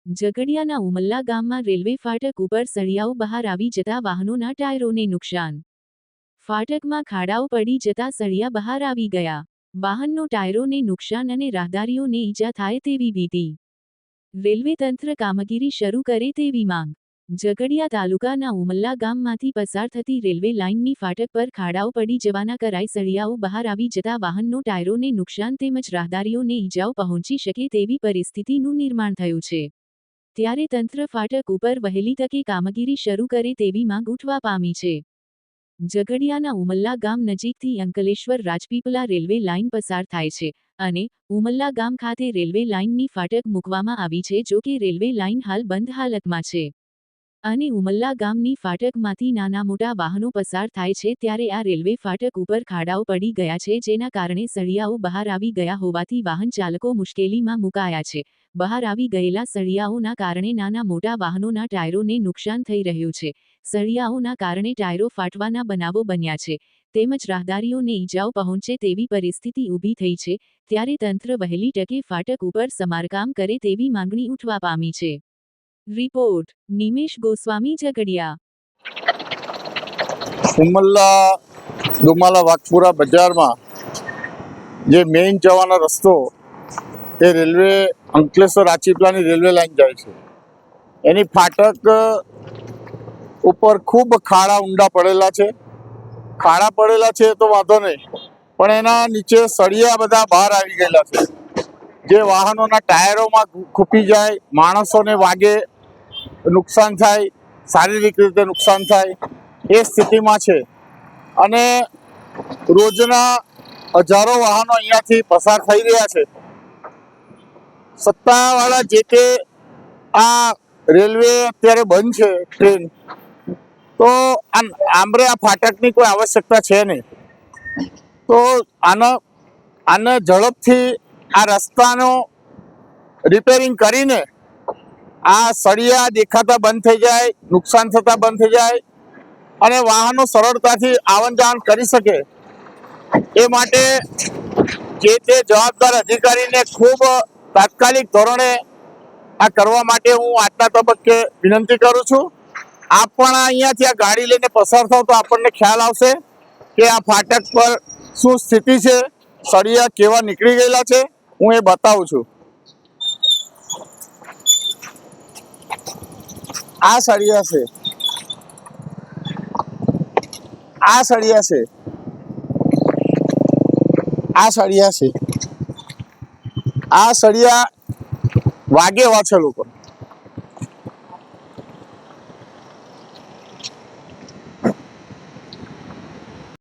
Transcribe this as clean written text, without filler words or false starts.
ઝઘડિયાના ઉમલ્લા ગામમાં રેલવે ફાટક ઉપર સળિયાઓ બહાર આવી જતા વાહનોના ટાયરોને નુકસાન. ફાટકમાં ખાડાઓ પડી જતા સળિયા બહાર આવી ગયા. વાહનનો ટાયરોને નુકસાન અને રાહદારીઓને ઈજા થાય તેવી ભીતિ. રેલવે તંત્ર કામગીરી શરૂ કરે તેવી માંગ. ઝઘડિયા તાલુકાના ઉમલ્લા ગામમાંથી પસાર થતી રેલવે લાઇનની ફાટક પર ખાડાઓ પડી જવાના કરાઈ સળિયાઓ બહાર આવી જતા વાહનનો ટાયરોને નુકસાન તેમજ રાહદારીઓને ઈજાઓ પહોંચી શકે તેવી પરિસ્થિતિનું નિર્માણ થયું છે. ત્યારે તંત્ર ફાટક ઉપર વહેલી તકે કામગીરી શરૂ કરે તેવી માંગ ઉઠવા પામી છે. ઝઘડિયાના ઉમલ્લા ગામ નજીકથી અંકલેશ્વર રાજપીપલા રેલવે લાઇન પસાર થાય છે અને ઉમલ્લા ગામ ખાતે રેલવે લાઇનની ફાટક મૂકવામાં આવી છે. જો કે રેલવે લાઇન હાલ બંધ હાલતમાં છે અને ઉમલ્લા ગામની ફાટકમાંથી નાના મોટા વાહનો પસાર થાય છે. ત્યારે આ રેલવે ફાટક ઉપર ખાડાઓ પડી ગયા છે, જેના કારણે સળિયાઓ બહાર આવી ગયા હોવાથી વાહન ચાલકો મુશ્કેલીમાં મુકાયા છે. બહાર આવી ગયેલા સળિયાઓના કારણે નાના મોટા વાહનોના ટાયરોને નુકસાન થઈ રહ્યું છે. સળિયાઓના કારણે ટાયરો ફાટવાના બનાવો બન્યા છે તેમજ રાહદારીઓને ઈજાઓ પહોંચે તેવી પરિસ્થિતિ ઊભી થઈ છે. ત્યારે તંત્ર વહેલી તકે ફાટક ઉપર સમારકામ કરે તેવી માંગણી ઉઠવા પામી છે. રિપોર્ટ નિમેશ ગોસ્વામી, ઝઘડિયા. ઉમલ્લા દુમાલા વાઘપુરા બજારમાં જે મેઇન જવાનો રસ્તો એ રેલવે અંકલેશ્વર રાજપીપલાની રેલવે લાઇન જાય છે. એની ફાટક ઉપર ખૂબ ખાડા ઊંડા પડેલા છે. ખાડા પડેલા છે તો વાંધો નહીં, પણ એના નીચે સળિયા બધા બહાર આવી ગયેલા છે, જે વાહનોના ટાયરોમાં ખૂપી જાય, માણસોને વાગે, નુકસાન થાય, શારીરિક રીતે નુકસાન થાય એ સ્થિતિમાં છે. અને રોજના હજારો વાહનો અહીંયાથી પસાર થઈ રહ્યા છે. સત્તાવાળા જે તે આ રેલવે અત્યારે બંધ છે ટ્રેન, તો આમરે આ ફાટકની કોઈ આવશ્યકતા છે નહીં. તો આને ઝડપથી આ રસ્તાનો રિપેરિંગ કરીને આ સળિયા દેખાતા બંધ થઈ જાય, નુકસાન થતા બંધ થઈ જાય અને વાહનો સરળતાથી આવન જાવન કરી શકે એ માટે જે તે જવાબદાર અધિકારીને ખૂબ તાત્કાલિક ધોરણે આ કરવા માટે હું આજના તબક્કે વિનંતી કરું છું. આપ પણ અહીંયાથી આ ગાડી લઈને પસાર થાવ તો આપણને ખ્યાલ આવશે કે આ ફાટક પર શું સ્થિતિ છે, સળિયા કેવા નીકળી ગયેલા છે. હું એ બતાવું છું. આ સળિયા છે, આ સળિયા છે, આ સળિયા છે, આ સળિયા વાગે એવા છે લોકો.